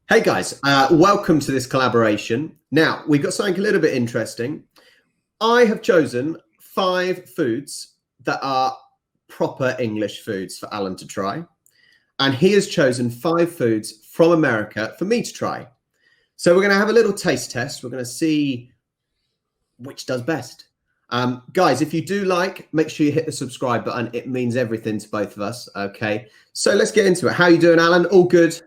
Hey guys, welcome to this collaboration. Now, we've got something a little bit interesting. I have chosen 5 foods that are proper English foods for Alan to try. And he has chosen 5 foods from America for me to try. So we're going to have a little taste test. We're going to see which does best. Guys, if you do make sure you hit the subscribe button. It means everything to both of us. Okay, so let's get into it. How are you doing, Alan? All good?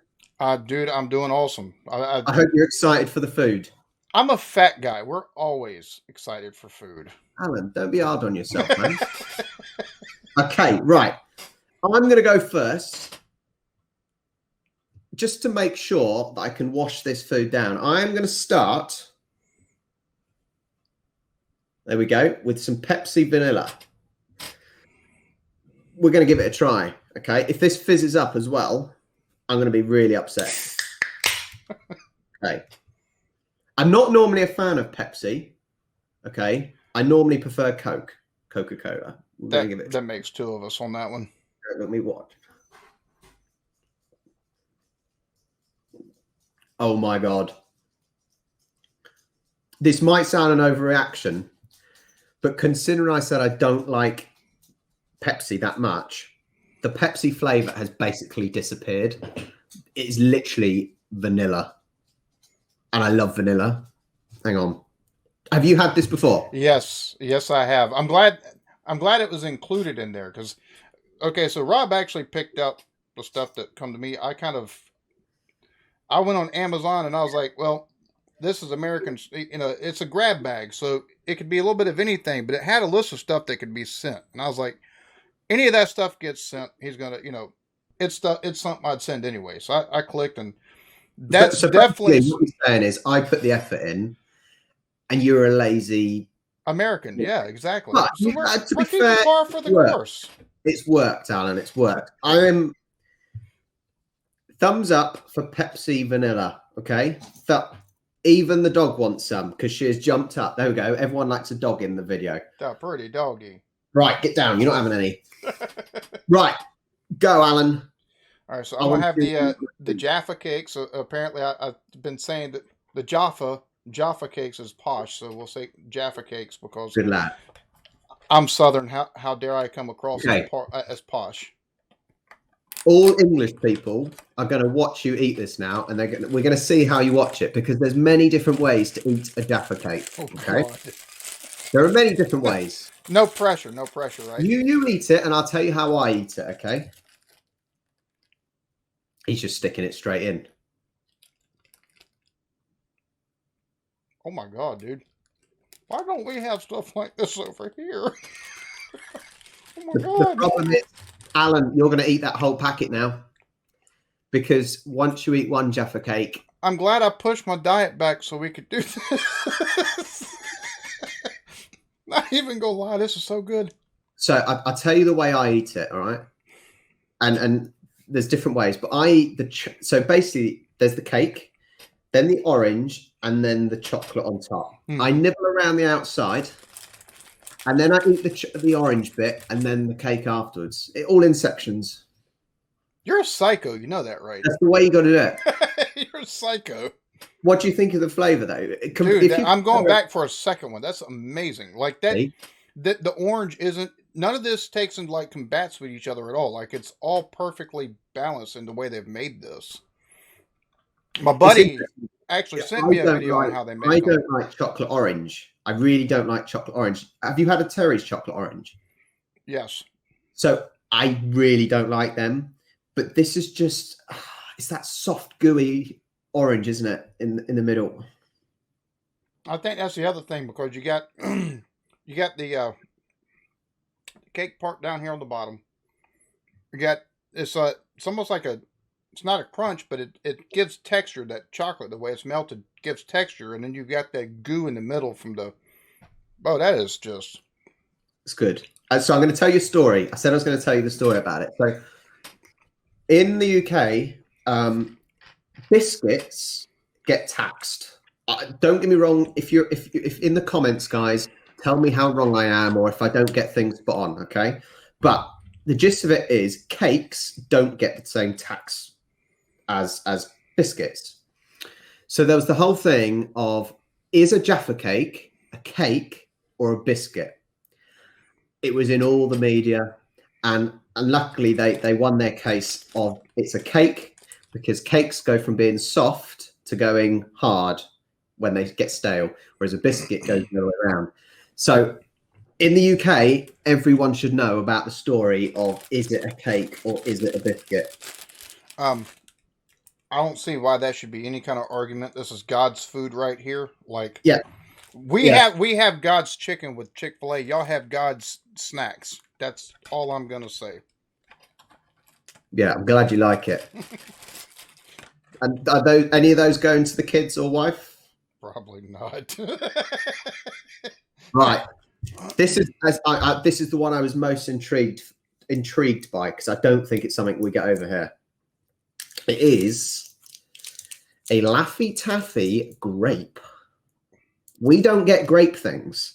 Dude, I'm doing awesome. I hope you're excited for the food. I'm a fat guy. We're always excited for food. Alan, don't be hard on yourself, man. Okay, right. I'm going to go first. Just to make sure that I can wash this food down, I'm going to start, there we go, with some Pepsi Vanilla. We're going to give it a try, okay? If this fizzes up as well, I'm going to be really upset. Okay. I'm not normally a fan of Pepsi, okay? I normally prefer Coca-Cola. That makes 2 of us on that one. Let me watch. Oh my God. This might sound an overreaction, but considering I said I don't like Pepsi that much, the Pepsi flavor has basically disappeared. It is literally vanilla. And I love vanilla. Hang on. Have you had this before? Yes, I have. I'm glad it was included in there because, okay, so Rob actually picked up the stuff that come to me. I went on Amazon and I was like, well, this is American, it's a grab bag, so it could be a little bit of anything, but it had a list of stuff that could be sent. And I was like, any of that stuff gets sent, he's gonna, it's something I'd send anyway. So I clicked, and that's so definitely what you're saying is I put the effort in, and you're a lazy American. Yeah, exactly. But So to we're be keeping fair, par for the course. it's worked, Alan. It's worked. I'm thumbs up for Pepsi Vanilla. Okay, even the dog wants some because she has jumped up. There we go. Everyone likes a dog in the video. Pretty doggy. Right, get down. You're not having any. Right, go, Alan. All right, so I'm gonna have the Jaffa Cakes. So apparently, I've been saying that the Jaffa Cakes is posh, so we'll say Jaffa Cakes because good lad. I'm Southern. How dare I come across as posh? All English people are going to watch you eat this now, and we're going to see how you watch it because there's many different ways to eat a Jaffa Cake. Okay, there are many different ways. No pressure, right? You eat it, and I'll tell you how I eat it. Okay. He's just sticking it straight in. Oh my God, dude. Why don't we have stuff like this over here? Oh my God. The problem is, Alan, you're going to eat that whole packet now. Because once you eat one Jaffa Cake... I'm glad I pushed my diet back so we could do this. Not even gonna lie, this is so good. So I'll tell you the way I eat it, all right? And there's different ways, but I eat so basically there's the cake, then the orange, and then the chocolate on top. I nibble around the outside, and then I eat the orange bit, and then the cake afterwards. All in sections. You're a psycho, you know that, right? That's the way you got to do it. You're a psycho. What do you think of the flavor, though? Dude, I'm going back for a second one. That's amazing. Like that, the orange isn't. None of this takes and combats with each other at all. Like it's all perfectly balanced in the way they've made this. My buddy actually sent me a video on how they made it. I don't like chocolate orange. I really don't like chocolate orange. Have you had a Terry's chocolate orange? Yes. So I really don't like them. But this is just, it's that soft, gooey orange, isn't it? In the middle. I think that's the other thing because you got the cake part down here on the bottom. You got it's almost like it's not a crunch, but it gives texture. That chocolate, the way it's melted, gives texture, and then you've got that goo in the middle from the. Oh, that is just. It's good. So I'm going to tell you a story. I said I was going to tell you the story about it. So in the UK, biscuits get taxed. Don't get me wrong. If in the comments, guys, tell me how wrong I am, or if I don't get things spot on. Okay, but the gist of it is cakes don't get the same tax as biscuits. So there was the whole thing of, is a Jaffa cake a cake or a biscuit? It was in all the media, and luckily they won their case of it's a cake, because cakes go from being soft to going hard when they get stale, whereas a biscuit goes the other way around. So in the UK, everyone should know about the story of, is it a cake or is it a biscuit? I don't see why that should be any kind of argument. This is God's food right here. Like, Yeah. we have God's chicken with Chick-fil-A. Y'all have God's snacks. That's all I'm gonna say. Yeah, I'm glad you like it. And are any of those going to the kids or wife? Probably not. Right. This is this is the one I was most intrigued by, because I don't think it's something we get over here. It is a Laffy Taffy grape. We don't get grape things.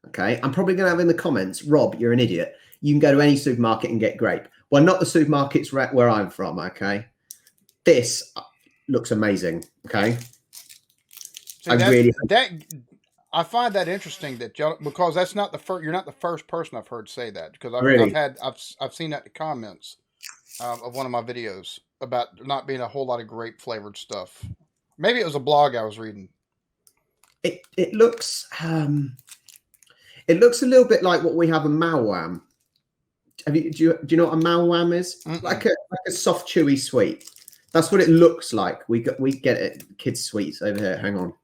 Okay. I'm probably going to have in the comments, Rob, you're an idiot. You can go to any supermarket and get grape. Well, not the supermarkets where I'm from. Okay. This looks amazing. Okay. See, I find that interesting that y'all, because that's not the first. You're not the first person I've heard say that, because I've seen that in the comments of one of my videos about not being a whole lot of grape flavored stuff. Maybe it was a blog I was reading. It looks a little bit like what we have in Malwam. Do you know what a Malwam is? Like a soft, chewy sweet. That's what it looks like. We get it. Kids sweets over here. Hang on.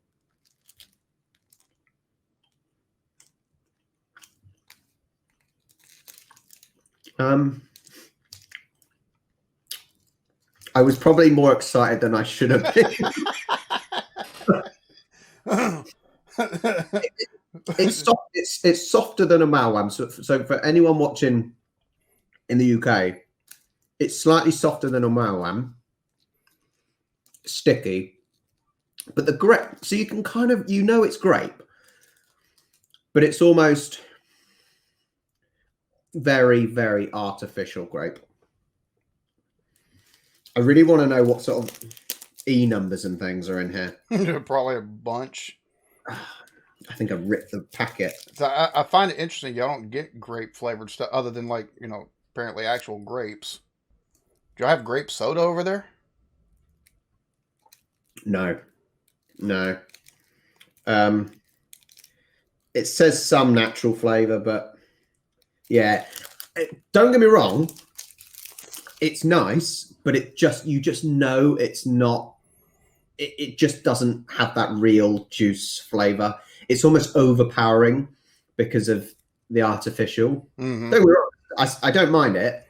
I was probably more excited than I should have been. It's soft. It's softer than a Malwam. So for anyone watching in the UK, it's slightly softer than a Malwam. Sticky, but the grape. So you can kind of it's grape, but it's almost very, very artificial grape. I really want to know what sort of E numbers and things are in here. Probably a bunch. I think I've ripped the packet. So I find it interesting. Y'all don't get grape flavored stuff other than, like, apparently actual grapes. Do y'all have grape soda over there? No. It says some natural flavor, but yeah, don't get me wrong. It's nice, but you just know it's not. It just doesn't have that real juice flavor. It's almost overpowering because of the artificial. Mm-hmm. Don't get me wrong, I don't mind it.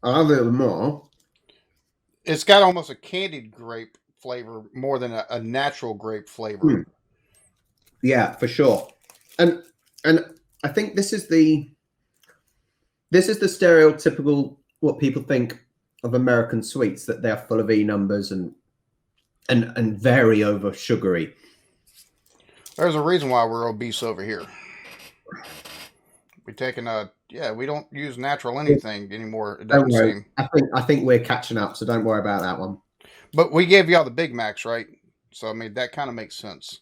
I'll have a little more. It's got almost a candied grape flavor more than a natural grape flavor. Yeah, for sure. And I think this is the stereotypical what people think of American sweets, that they're full of E numbers and very over sugary. There's a reason why we're obese over here. We don't use natural anything anymore. It doesn't seem. I think we're catching up, so don't worry about that one. But we gave y'all the Big Macs, right? So I mean, that kind of makes sense.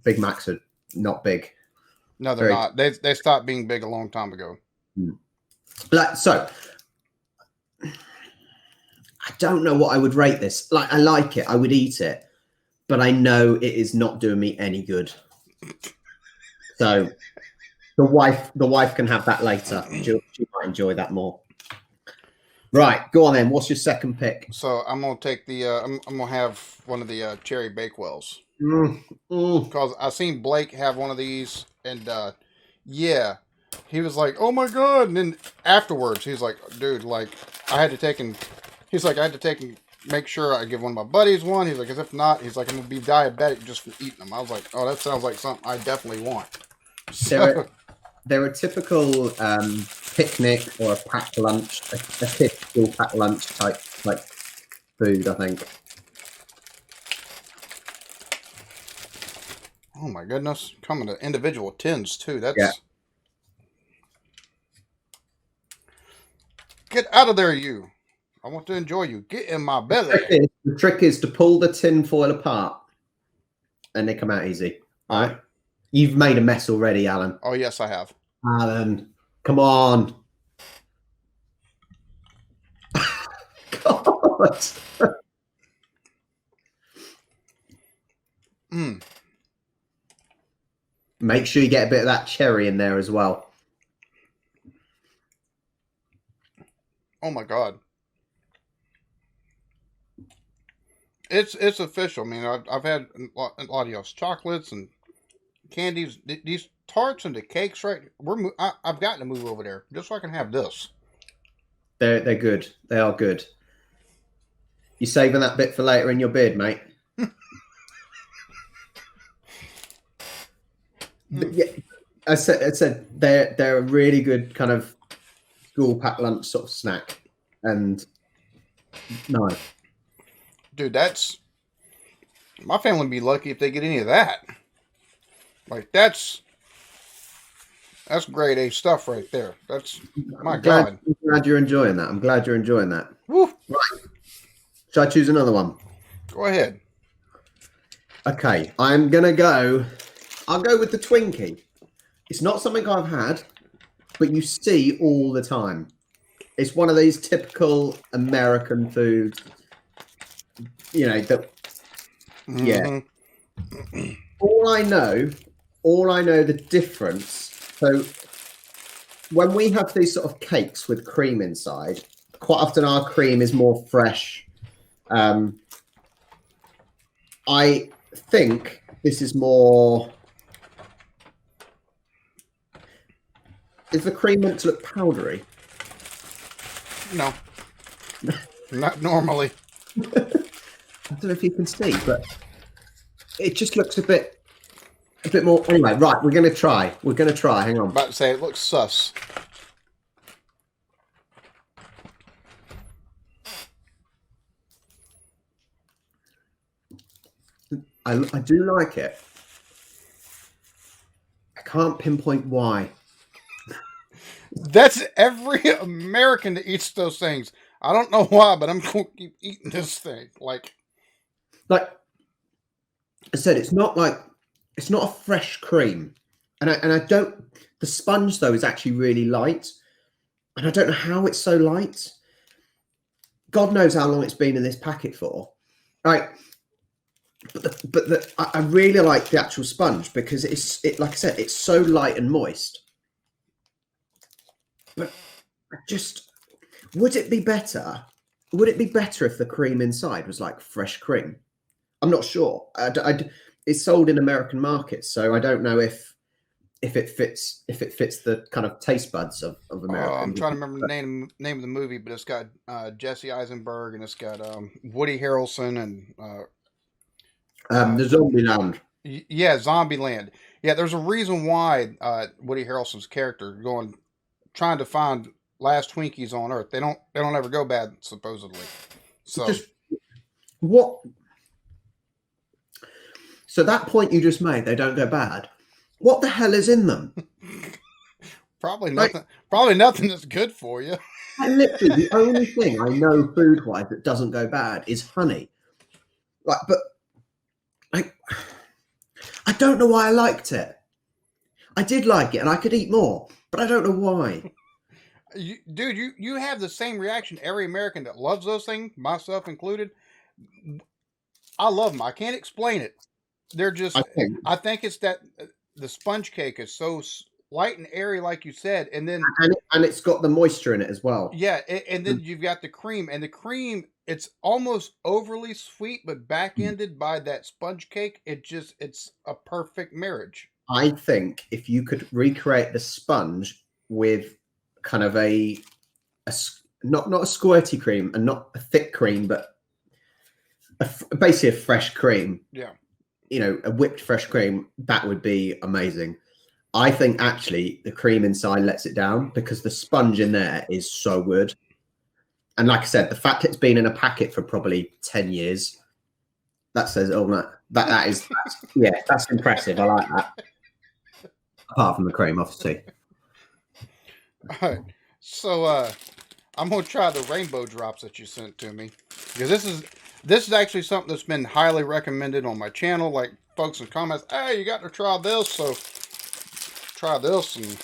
Big Macs are not big. No, they're not. They stopped being big a long time ago. So I don't know what I would rate this. Like, I like it. I would eat it, but I know it is not doing me any good. So the wife can have that later. She might enjoy that more. Right, go on then. What's your second pick? So I'm gonna take the. I'm gonna have one of the cherry Bakewells. Because I seen Blake have one of these, and yeah, he was like, "Oh my god!" And then afterwards, he's like, "Dude, like, I had to take and." He's like, I had to take and make sure I give one of my buddies one. He's like, because if not, he's like, I'm going to be diabetic just from eating them. I was like, oh, that sounds like something I definitely want. So, they're a typical picnic or a packed lunch, a typical packed lunch type food, I think. Oh my goodness. Coming to individual tins too. That's... Get out of there, you. I want to enjoy you. Get in my The belly. trick is to pull the tin foil apart and they come out easy. All right. You've made a mess already, Alan. Oh, yes, I have. Alan, come on. God. Make sure you get a bit of that cherry in there as well. Oh my God. It's official. I mean, I've had a lot of y'all's chocolates and candies. These tarts and the cakes, right? I've got to move over there just so I can have this. They're good. They are good. You saving that bit for later in your beard, mate? Yeah, I said they're a really good kind of school pack lunch sort of snack, and no, dude, that's my family would be lucky if they get any of that. Like that's grade A stuff right there. That's my God. I'm glad you're enjoying that. I'm glad you're enjoying that. Woo. Right. Should I choose another one? Go ahead. Okay, I'm gonna go. I'll go with the Twinkie. It's not something I've had, but you see all the time. It's one of these typical American foods. You know that. Yeah. All I know the difference. So when we have these sort of cakes with cream inside, quite often our cream is more fresh. I think this is more. Is the cream meant to look powdery? No. Not normally. I don't know if you can see, but it just looks a bit more. Anyway, right, we're going to try. Hang on. I'm about to say, it looks sus. I do like it. I can't pinpoint why. That's every American that eats those things. I don't know why, but I'm going to keep eating this thing. Like I said, it's not a fresh cream, and I don't. The sponge though is actually really light, and I don't know how it's so light. God knows how long it's been in this packet for. Right. But I really like the actual sponge because like I said, it's so light and moist. But would it be better? Would it be better if the cream inside was like fresh cream? I'm not sure. It's sold in American markets, so I don't know if it fits the kind of taste buds of America. I'm trying to remember the name of the movie, but it's got Jesse Eisenberg and it's got Woody Harrelson and the Zombieland. Yeah, Zombieland. Yeah, there's a reason why Woody Harrelson's character trying to find last Twinkies on Earth. They don't ever go bad, supposedly. So what? So that point you just made, they don't go bad. What the hell is in them? Probably nothing. Probably nothing that's good for you. Literally, the only thing I know food-wise that doesn't go bad is honey. Like, but I don't know why I liked it. I did like it, and I could eat more, but I don't know why. You have the same reaction every American that loves those things, myself included. I love them. I can't explain it. They're just. I think it's that the sponge cake is so light and airy, like you said, and then and it's got the moisture in it as well. Yeah, and then you've got the cream, and the cream it's almost overly sweet, but back ended by that sponge cake. It's a perfect marriage. I think if you could recreate the sponge with kind of a not a squirty cream and not a thick cream, but basically a fresh cream. Yeah. You know, a whipped fresh cream, that would be amazing. I think actually the cream inside lets it down because the sponge in there is so good. And like I said, the fact it's been in a packet for probably 10 years, that says, oh, that's impressive. I like that. Apart from the cream, obviously. All right. So I'm gonna try the rainbow drops that you sent to me, because this is actually something that's been highly recommended on my channel. Like folks in comments, hey, you got to try this, so try this. And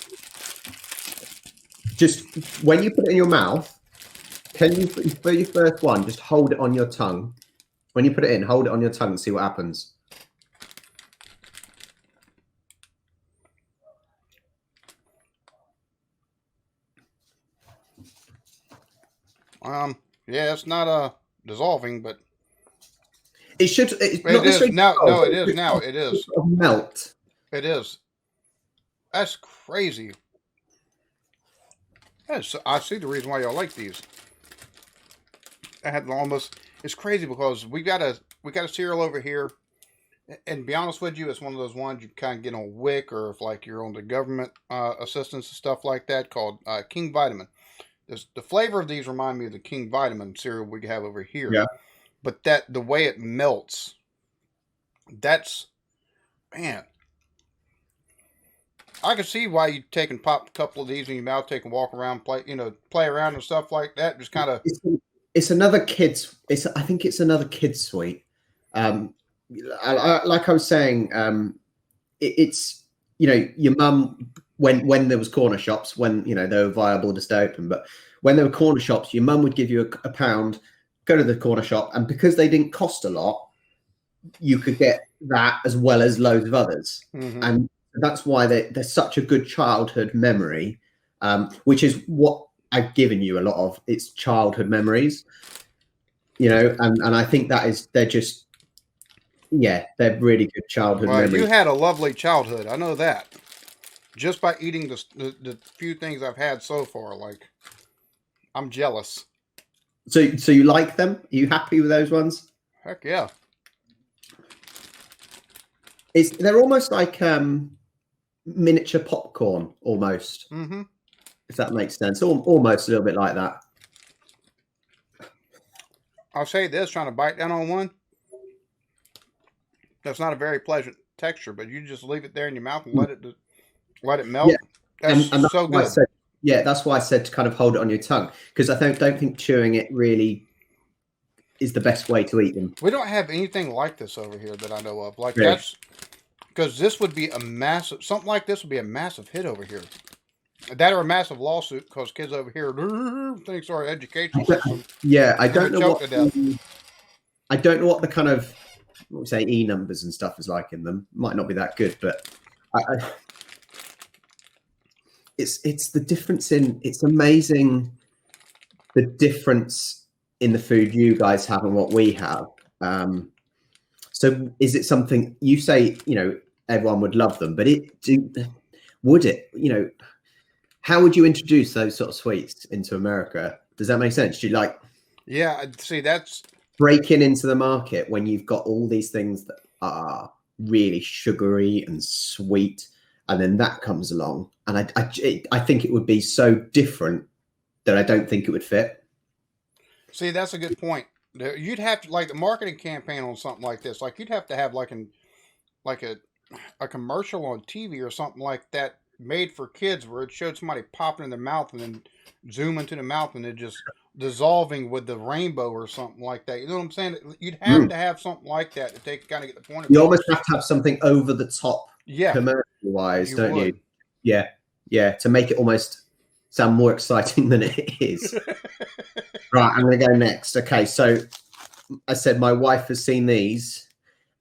Just when you put it in your mouth, can you, for your first one, just hold it on your tongue? When you put it in, hold it on your tongue and see what happens. yeah, it's not dissolving, but It should. It's not it is necessarily now. dissolve, No, it is now. It is. sort of melt. It is. That's crazy. I see the reason why y'all like these. I had almost. It's crazy because we got a cereal over here, and to be honest with you, it's one of those ones you kind of get on WIC, or if like you're on the government assistance and stuff like that, called King Vitamin. The flavor of these remind me of the King Vitamin cereal we have over here. Yeah. But the way it melts, that's, man. I can see why you take and pop a couple of these in your mouth, take and walk around, play around and stuff like that. Just kind of. It's another kid's. I think it's another kid's sweet. Like I was saying, it's your mum when there was corner shops, when they were viable to stay open, but when there were corner shops, your mum would give you a pound, go to the corner shop, and because they didn't cost a lot, you could get that as well as loads of others. Mm-hmm. And that's why they're such a good childhood memory, which is what I've given you a lot of. It's childhood memories, and I think they're just, they're really good childhood memories. You had a lovely childhood. I know that. Just by eating the few things I've had so far, like, I'm jealous. So you like them? Are you happy with those ones? Heck yeah. They're almost like miniature popcorn, almost. Mm-hmm. If that makes sense. Almost a little bit like that. I'll say this, trying to bite down on one. That's not a very pleasant texture, but you just leave it there in your mouth and let it melt. Yeah. That's so good. That's why I said to kind of hold it on your tongue, because I don't think chewing it really is the best way to eat them. We don't have anything like this over here that I know of. Like, really? That's because this would be something like this would be a massive hit over here. That or a massive lawsuit because kids over here thinks our education system. Yeah, I don't know what the kind of what we say E numbers and stuff is like in them. Might not be that good, but it's the difference it's amazing the difference in the food you guys have and what we have. So is it something you say, everyone would love them, but would it, how would you introduce those sort of sweets into America? Does that make sense? Do you like? Yeah, see, that's breaking into the market when you've got all these things that are really sugary and sweet, and then that comes along, and I think it would be so different that I don't think it would fit. See, that's a good point. You'd have to, like, the marketing campaign on something like this. Like, you'd have to have like a commercial on TV or something like that made for kids, where it showed somebody popping in their mouth and then zoom into the mouth and it just dissolving with the rainbow or something like that. You know what I'm saying? You'd have to have something like that to kind of get the point of it. You almost have to have something over the top, commercial wise, don't you? Yeah, to make it almost sound more exciting than it is. Right, I'm going to go next. Okay, so I said my wife has seen these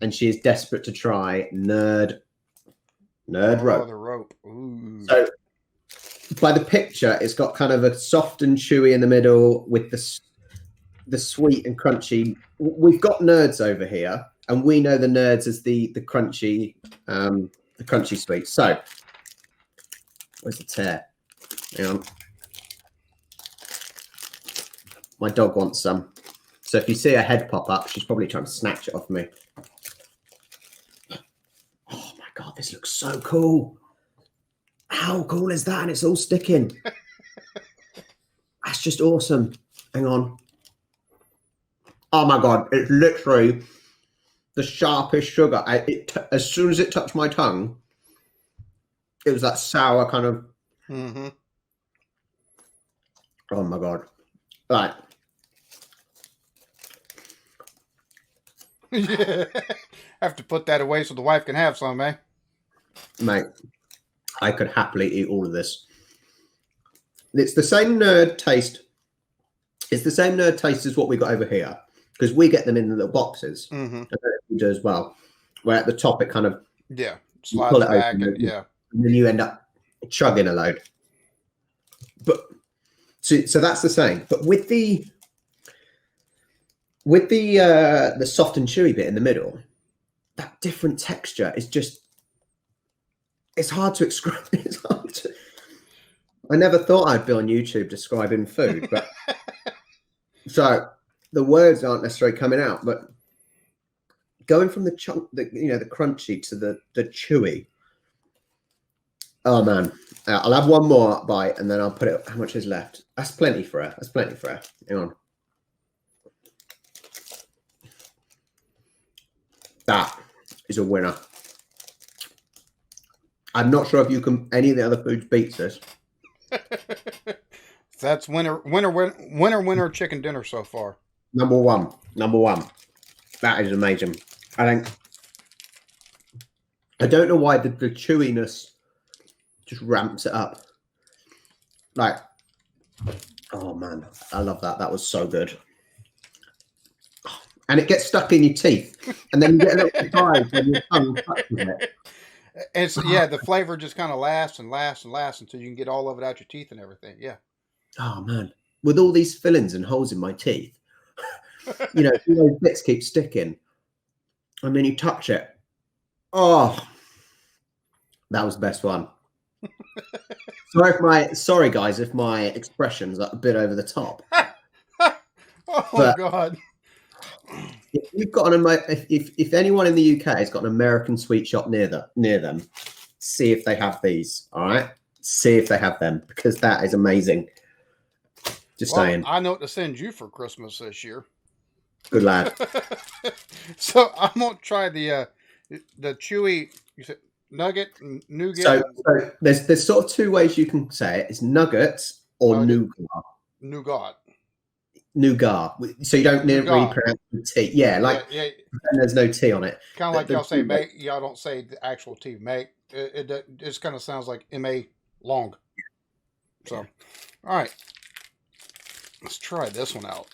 and she is desperate to try Nerd Rope. The rope. Ooh. So by the picture, it's got kind of a soft and chewy in the middle with the sweet and crunchy. We've got Nerds over here, and we know the Nerds as the crunchy sweet. So where's the tear? Hang on. My dog wants some. So if you see her head pop up, she's probably trying to snatch it off me. Oh my God, this looks so cool. How cool is that? And it's all sticking. That's just awesome. Hang on. Oh my God, it's literally the sharpest sugar. As soon as it touched my tongue, it was that sour kind of. Mm-hmm. Oh my God. Right. Yeah. Have to put that away so the wife can have some, eh? Mate, I could happily eat all of this. It's the same nerd taste. It's the same nerd taste as what we got over here, because we get them in the little boxes. Mm-hmm. I don't know if you do as well. Where at the top it kind of slides back, and then you end up chugging a load. But so that's the same. But with the soft and chewy bit in the middle, that different texture is just, it's hard to describe. I never thought I'd be on YouTube describing food, but so the words aren't necessarily coming out, but going from the crunchy to the chewy. Oh man, I'll have one more bite and then I'll put it. How much is left? That's plenty for her. That's plenty for her. Hang on. That is a winner. I'm not sure if you can any of the other foods beats this. That's winner chicken dinner so far. Number one. That is amazing. I don't know why the chewiness just ramps it up. Like, oh man, I love that. That was so good. And it gets stuck in your teeth, and then you get a little surprise when your tongue touches it. It's the flavor just kind of lasts and lasts and lasts until you can get all of it out your teeth and everything. Yeah. Oh man, with all these fillings and holes in my teeth, those bits keep sticking, and then you touch it. Oh, that was the best one. Sorry guys, if my expressions are a bit over the top. Oh God. If you've got if anyone in the UK has got an American sweet shop near them, see if they have these. All right, see if they have them, because that is amazing. Just saying. I know what to send you for Christmas this year. Good lad. So I'm gonna try the chewy. You said nugget, nougat. So there's sort of two ways you can say it. It's nuggets or nougat. Nougat. So you don't really pronounce the T. Yeah, and there's no T on it. Kind of like y'all say make. Y'all don't say the actual T. Make. It just kind of sounds like M-A long. So, all right. Let's try this one out.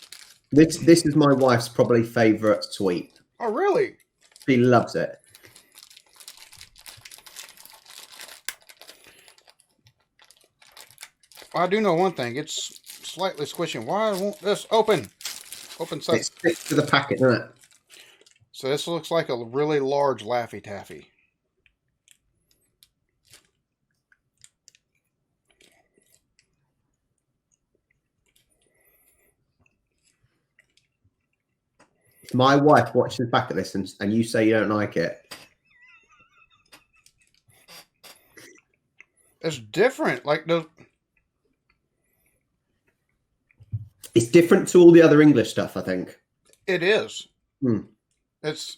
This is my wife's probably favorite sweet. Oh, really? She loves it. Well, I do know one thing. It's slightly squishing. Why won't this open? Open side. It sticks to the packet, doesn't it? So this looks like a really large Laffy Taffy. If my wife watches back at this and you say you don't like it, it's different. Like those. It's different to all the other English stuff, I think. It is. It's.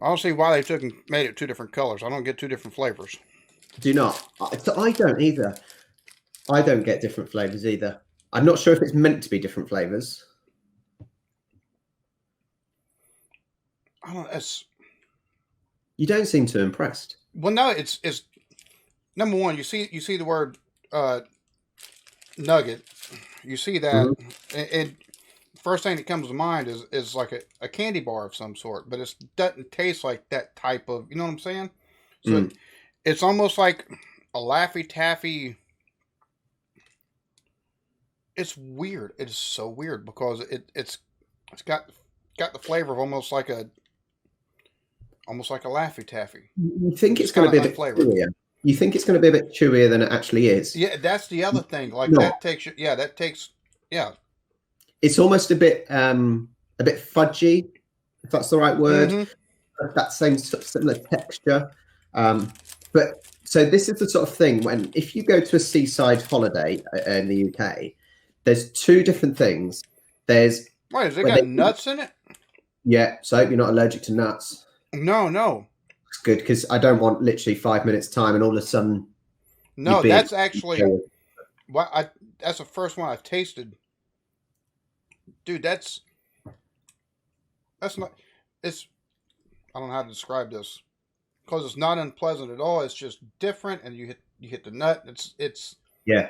I don't see why they made it two different colors. I don't get two different flavors. Do not. I don't either. I don't get different flavors either. I'm not sure if it's meant to be different flavors. I don't. You don't seem too impressed. Well, no. It's number one. You see the word nugget. You see that, and first thing that comes to mind is like a candy bar of some sort, but it doesn't taste like that type of. You know what I'm saying? So it's almost like a Laffy Taffy. It's weird. It is so weird because it's got the flavor of almost like a Laffy Taffy. You think it's going to be a bit chewier. You think it's going to be a bit chewier than it actually is. Yeah, that's the other thing. Like that takes. It's almost a bit fudgy, if that's the right word. That same sort of similar texture. But so this is the sort of thing if you go to a seaside holiday in the UK, there's two different things. There's has it got nuts in it? Yeah, so I hope you're not allergic to nuts. No. It's good because I don't want literally 5 minutes time and all of a sudden No, that's actually that's the first one I've tasted. Dude, that's not. It's I don't know how to describe this because it's not unpleasant at all. It's just different, and you hit the nut. It's yeah.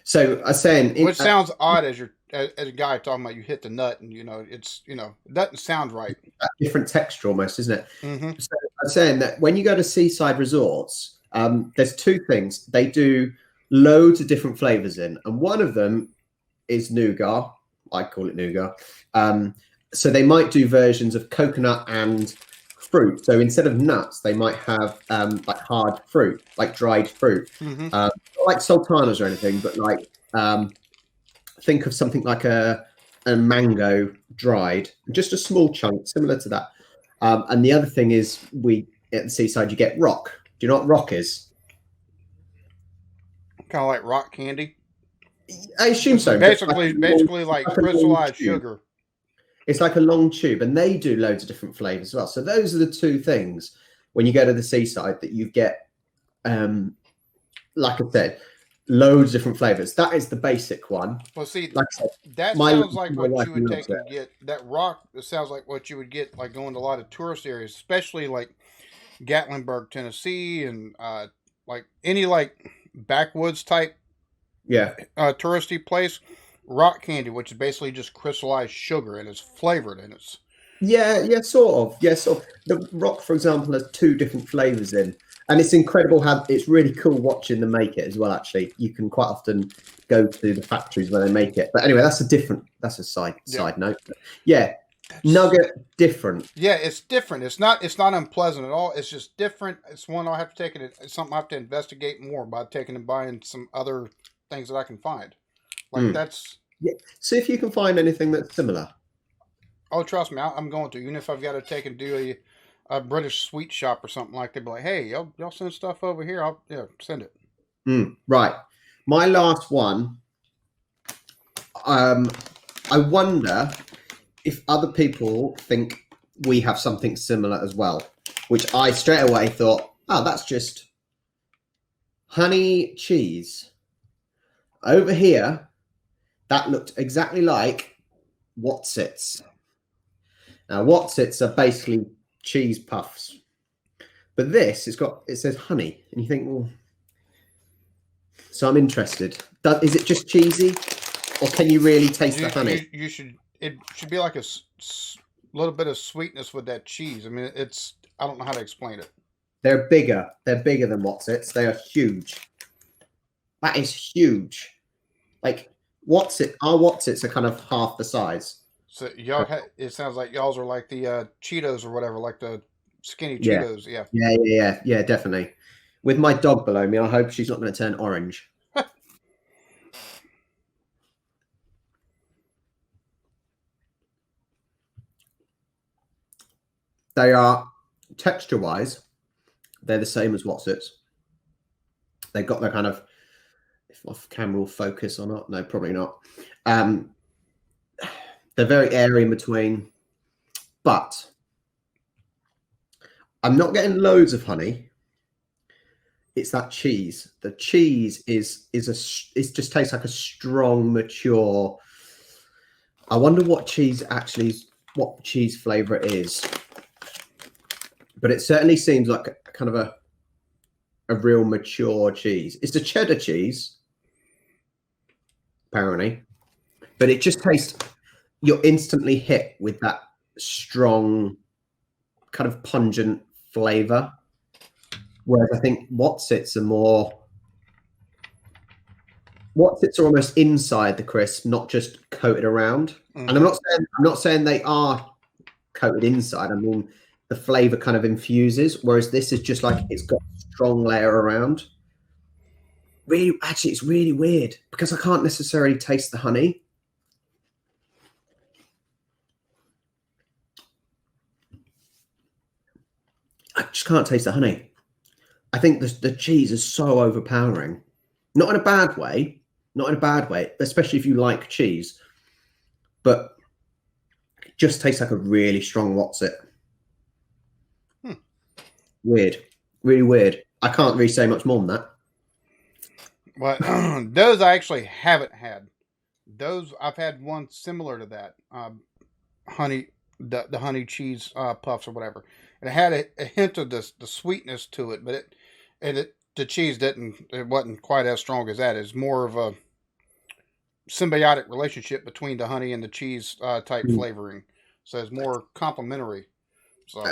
So I was saying, which sounds odd as a guy talking about you hit the nut, and it doesn't sound right. Different texture almost, isn't it? Mm-hmm. So I was saying that when you go to seaside resorts, there's two things. They do loads of different flavors in, and one of them is nougat. I call it nougat. So they might do versions of coconut and fruit. So instead of nuts, they might have like hard fruit, like dried fruit, not like sultanas or anything, but like think of something like a mango dried, just a small chunk, similar to that. And the other thing is, at the seaside you get rock. Do you know what rock is? Kind of like rock candy. I assume so. Basically like crystallized sugar. It's like a long tube, and they do loads of different flavors as well. So those are the two things when you go to the seaside that you get, like I said, loads of different flavors. That is the basic one. Well, see, like I said, that sounds like what you would take and get. That rock, it sounds like what you would get like going to a lot of tourist areas, especially like Gatlinburg, Tennessee, and like any like backwoods type touristy place. Rock candy, which is basically just crystallized sugar and it's flavored and it's sort of. The rock, for example, has two different flavors in, and it's incredible how it's really cool watching them make it as well. Actually, you can quite often go to the factories where they make it. But anyway, that's a side note. But nugget different. Yeah, it's different. It's not unpleasant at all. It's just different. It's one I have to take it. It's something I have to investigate more by taking and buying some other things that I can find. Like that's. Yeah. See if you can find anything that's similar. Oh, trust me, I'm going to. Even if I've got to take and do a British sweet shop or something like that, be like, hey, y'all send stuff over here. I'll send it. Right. My last one. I wonder if other people think we have something similar as well, which I straight away thought, oh, that's just honey cheese. Over here, that looked exactly like Wotsits. Now, Wotsits are basically cheese puffs, but this it says honey, and you think, well, so I'm interested. Is it just cheesy, or can you really taste the honey? It should be like a little bit of sweetness with that cheese. I mean, I don't know how to explain it. They're bigger. They're bigger than Wotsits. They are huge. That is huge. Like. Our Wotsits are kind of half the size. So it sounds like y'all's are like the Cheetos or whatever, like the skinny Cheetos. Yeah, definitely. With my dog below me, I hope she's not going to turn orange. They are, texture-wise, they're the same as Wotsits. They've got their kind of, if off camera will focus or not, no, probably not. They're very airy in between, but I'm not getting loads of honey. It's that cheese. The cheese it just tastes like a strong, mature. I wonder what cheese flavor it is, but it certainly seems like a kind of a real mature cheese. It's a cheddar cheese, apparently, but it just tastes. You're instantly hit with that strong, kind of pungent flavor. Whereas I think Wotsits are almost inside the crisp, not just coated around. And I'm not saying they are coated inside. I mean, the flavor kind of infuses, whereas this is just like it's got a strong layer around. Really, actually, it's really weird because I can't necessarily taste the honey. I just can't taste the honey. I think the cheese is so overpowering. Not in a bad way, especially if you like cheese, but it just tastes like a really strong Wotsit. Weird, really weird. I can't really say much more than that. But those I actually haven't had. Those I've had one similar to that. Honey, the honey cheese puffs or whatever, and it had a hint of the sweetness to it, but the cheese it wasn't quite as strong as that. It's more of a symbiotic relationship between the honey and the cheese type Mm. flavoring, so it's more complementary. So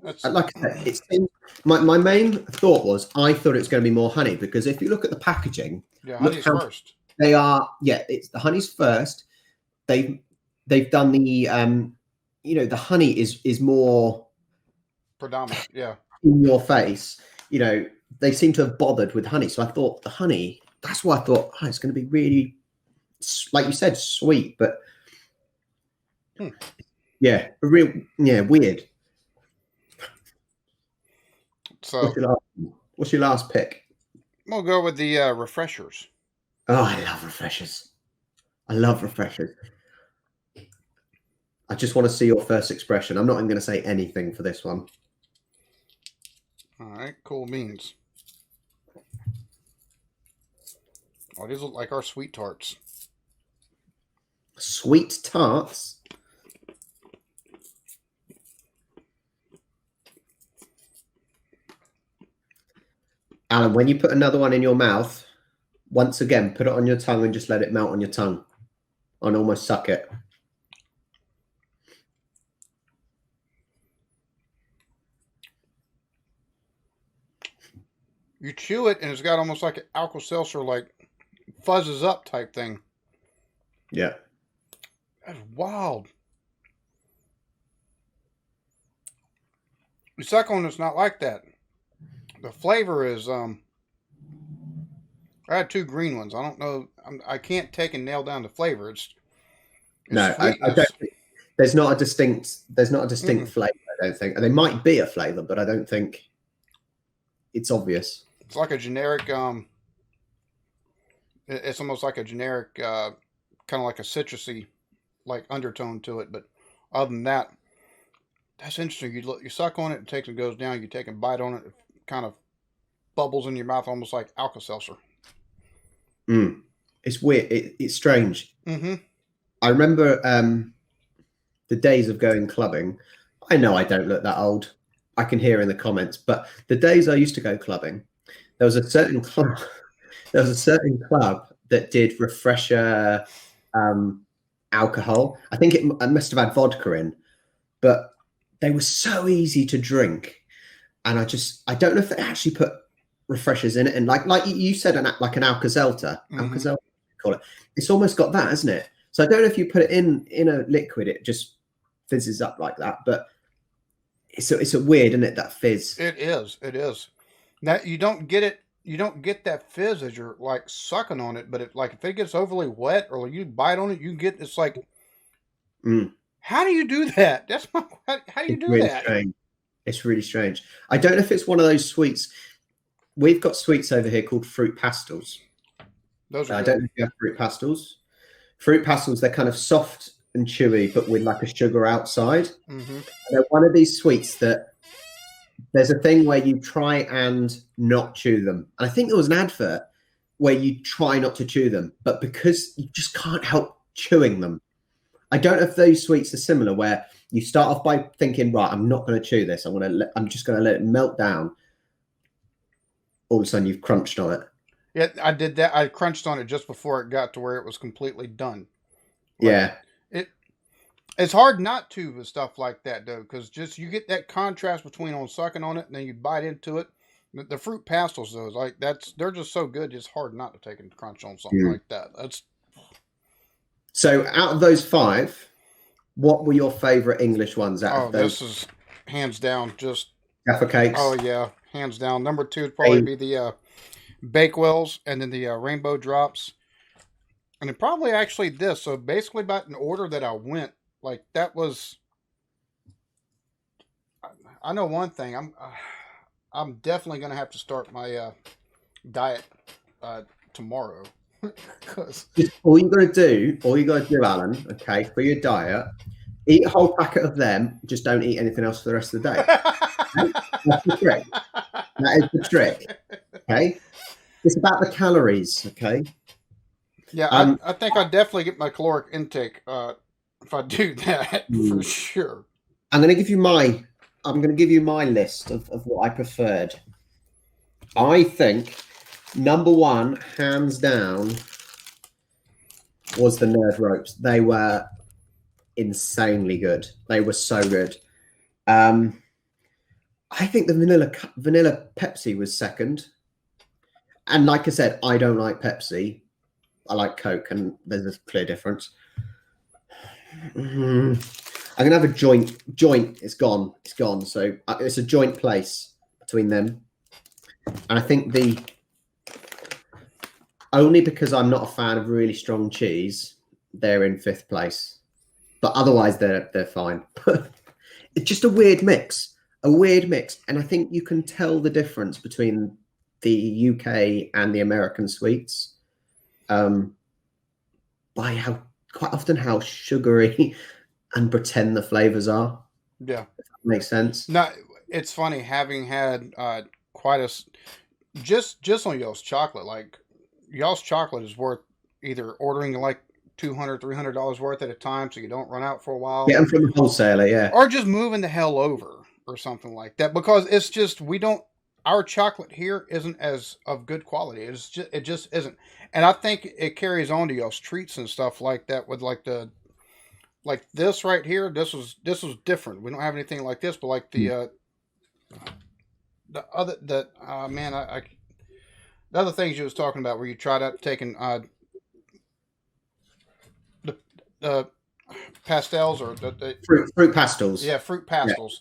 that's Like I said, my main thought was I thought it was going to be more honey, because if you look at the packaging, yeah, look honey's how first. they are. Yeah, it's the honey's first. They've done the the honey is more Predominant, yeah. in your face. They seem to have bothered with honey, so I thought the honey. That's why I thought it's going to be really, like you said, sweet, but weird. So what's your last pick? we'll go with the refreshers. Oh, I love refreshers. I just want to see your first expression. I'm not even going to say anything for this one. All right, cool beans. Oh, these look like our sweet tarts. Sweet tarts? Alan, when you put another one in your mouth, once again, put it on your tongue and just let it melt on your tongue. And almost suck it. You chew it, and it's got almost like an Alka-Seltzer, like fuzzes up type thing. Yeah. That's wild. The second one is not like that. The flavor is I had two green ones. I don't know. I can't take and nail down the flavor. It's no, I don't think, there's not a distinct flavor. I don't think. And there might be a flavor, but I don't think it's obvious. It's like a generic. It's almost like a generic, kind of like a citrusy, like undertone to it. But other than that, that's interesting. You suck on it, it takes and goes down. You take a bite on it, it kind of bubbles in your mouth, almost like Alka-Seltzer. It's weird. It's strange. Mm-hmm. I remember the days of going clubbing. I know I don't look that old. I can hear in the comments, but the days I used to go clubbing, there was a certain club. There was a certain club that did refresher alcohol. I think it must have had vodka in, but they were so easy to drink, and I don't know if they actually put refreshers in it. And like you said, like an Alka-Seltzer, Alka-Seltzer, call it. It's almost got that, isn't it? So I don't know if you put it in a liquid, it just fizzes up like that. But it's a weird, isn't it? That fizz. It is. Now you don't get it. You don't get that fizz as you're like sucking on it. But if it gets overly wet or you bite on it, you get it's like. How do you do that? That's my. How do you do really that? Strange. It's really strange. I don't know if it's one of those sweets. We've got sweets over here called fruit pastels. Those are I don't know if you have fruit pastels. Fruit pastels, they're kind of soft and chewy, but with like a sugar outside. They're one of these sweets that there's a thing where you try and not chew them. And I think there was an advert where you try not to chew them, but because you just can't help chewing them. I don't know if those sweets are similar, where you start off by thinking, right, I'm not going to chew this. I'm just going to let it melt down. All of a sudden, you've crunched on it. Yeah, I did that. I crunched on it just before it got to where it was completely done. Yeah. It's hard not to with stuff like that, though, because just you get that contrast between on sucking on it and then you bite into it. The fruit pastels, though, they're just so good. It's hard not to take and crunch on something like that. So, out of those 5, what were your favorite English ones out of those? This is hands down just Jaffa Cakes. Oh yeah, hands down. Number 2 would probably be the Bakewells, and then the Rainbow Drops, and then probably actually this. So basically, about in order that I went, like that was. I know one thing. I'm definitely gonna have to start my diet tomorrow. Because all you got to do, Alan, okay, for your diet, eat a whole packet of them. Just don't eat anything else for the rest of the day. That's the trick. That is the trick. Okay. It's about the calories, okay? Yeah, I think I definitely get my caloric intake if I do that for Hmm. sure. I'm going to give you my list of what I preferred. I think number one, hands down, was the Nerd Ropes. They were insanely good. They were so good. I think the vanilla Pepsi was second. And like I said, I don't like Pepsi. I like Coke, and there's a clear difference. I'm gonna have a joint. It's gone. It's gone. So it's a joint place between them. And I think only because I'm not a fan of really strong cheese, they're in fifth place. But otherwise, they're fine. It's just a weird mix. And I think you can tell the difference between the UK and the American sweets by how sugary and pretend the flavors are. Yeah, If that makes sense. no, it's funny having had quite a just on y'all's chocolate. Like y'all's chocolate is worth either ordering like $200-$300 worth at a time, so you don't run out for a while, Get them from the wholesaler, yeah. or just moving the hell over or something like that. Because it's just we don't. Our chocolate here isn't as of good quality. It just isn't, and I think it carries on to y'all's treats and stuff like that. With like this right here, this was different. We don't have anything like this, but like the other that man, I the other things you was talking about where you tried out taking the pastels or the Fruit pastels. yeah, fruit Yeah. pastels.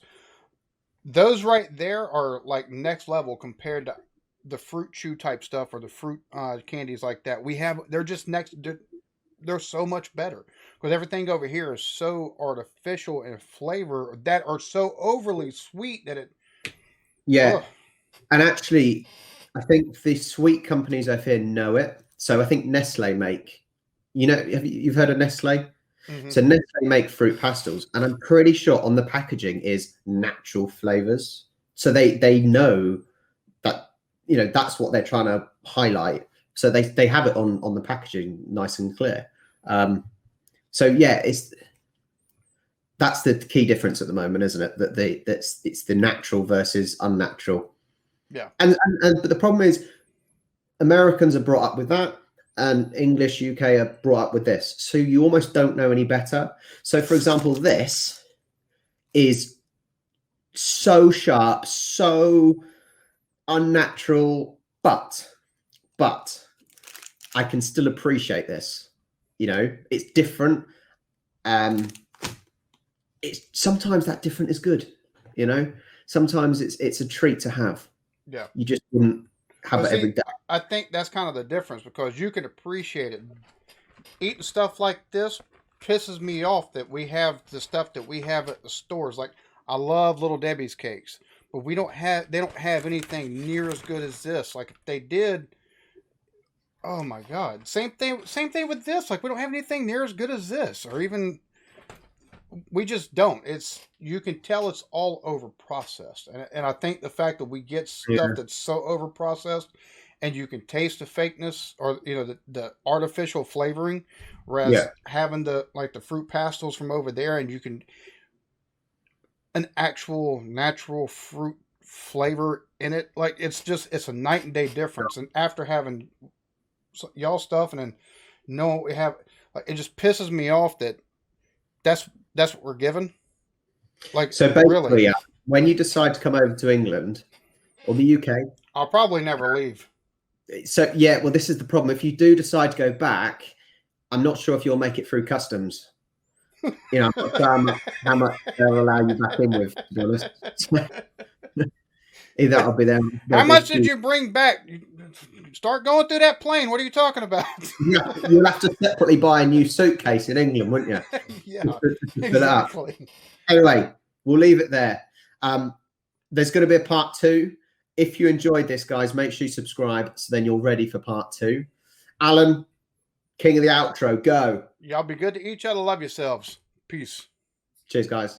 Those right there are like next level compared to the fruit chew type stuff or the fruit candies like that. They're just they're so much better because everything over here is so artificial in flavor that are so overly sweet that it. Yeah. Ugh. And actually, I think the sweet companies over here know it. So I think Nestle make, you've heard of Nestle? Mm-hmm. So Nestle make fruit pastels, and I'm pretty sure on the packaging is natural flavors. So they know that that's what they're trying to highlight. So they have it on the packaging nice and clear. So yeah, that's the key difference at the moment, isn't it? That it's the natural versus unnatural. Yeah. And but the problem is Americans are brought up with that, and English UK are brought up with this. So you almost don't know any better. So for example, this is so sharp, so unnatural, but I can still appreciate this. It's different. It's sometimes that different is good. Sometimes it's a treat to have. Yeah. You just wouldn't have it every day. I think that's kind of the difference because you can appreciate it. Eating stuff like this pisses me off that we have the stuff that we have at the stores. Like I love Little Debbie's cakes, but they don't have anything near as good as this. Like if they did, oh my god. Same thing with this. Like we don't have anything near as good as this, or even we just don't. You can tell it's all over processed, and I think the fact that we get stuff that's so over processed, and you can taste the fakeness or the artificial flavoring, whereas having the fruit pastels from over there, and you can an actual natural fruit flavor in it, like it's a night and day difference. And after having y'all stuff and then knowing what we have, it just pisses me off that's what we're given. Like so basically, really, when you decide to come over to England or the UK, I'll probably never leave. So yeah, well, this is the problem. If you do decide to go back, I'm not sure if you'll make it through customs. I'm not sure how much they'll allow you back in with, to be honest. Either I'll be there. How much did you bring back? Start going through that plane. What are you talking about? You'll have to separately buy a new suitcase in England, wouldn't you? Yeah, exactly. Anyway, we'll leave it there. There's going to be a part 2. If you enjoyed this, guys, make sure you subscribe so then you're ready for part 2. Alan, king of the outro, go. Y'all be good to each other. Love yourselves. Peace. Cheers, guys.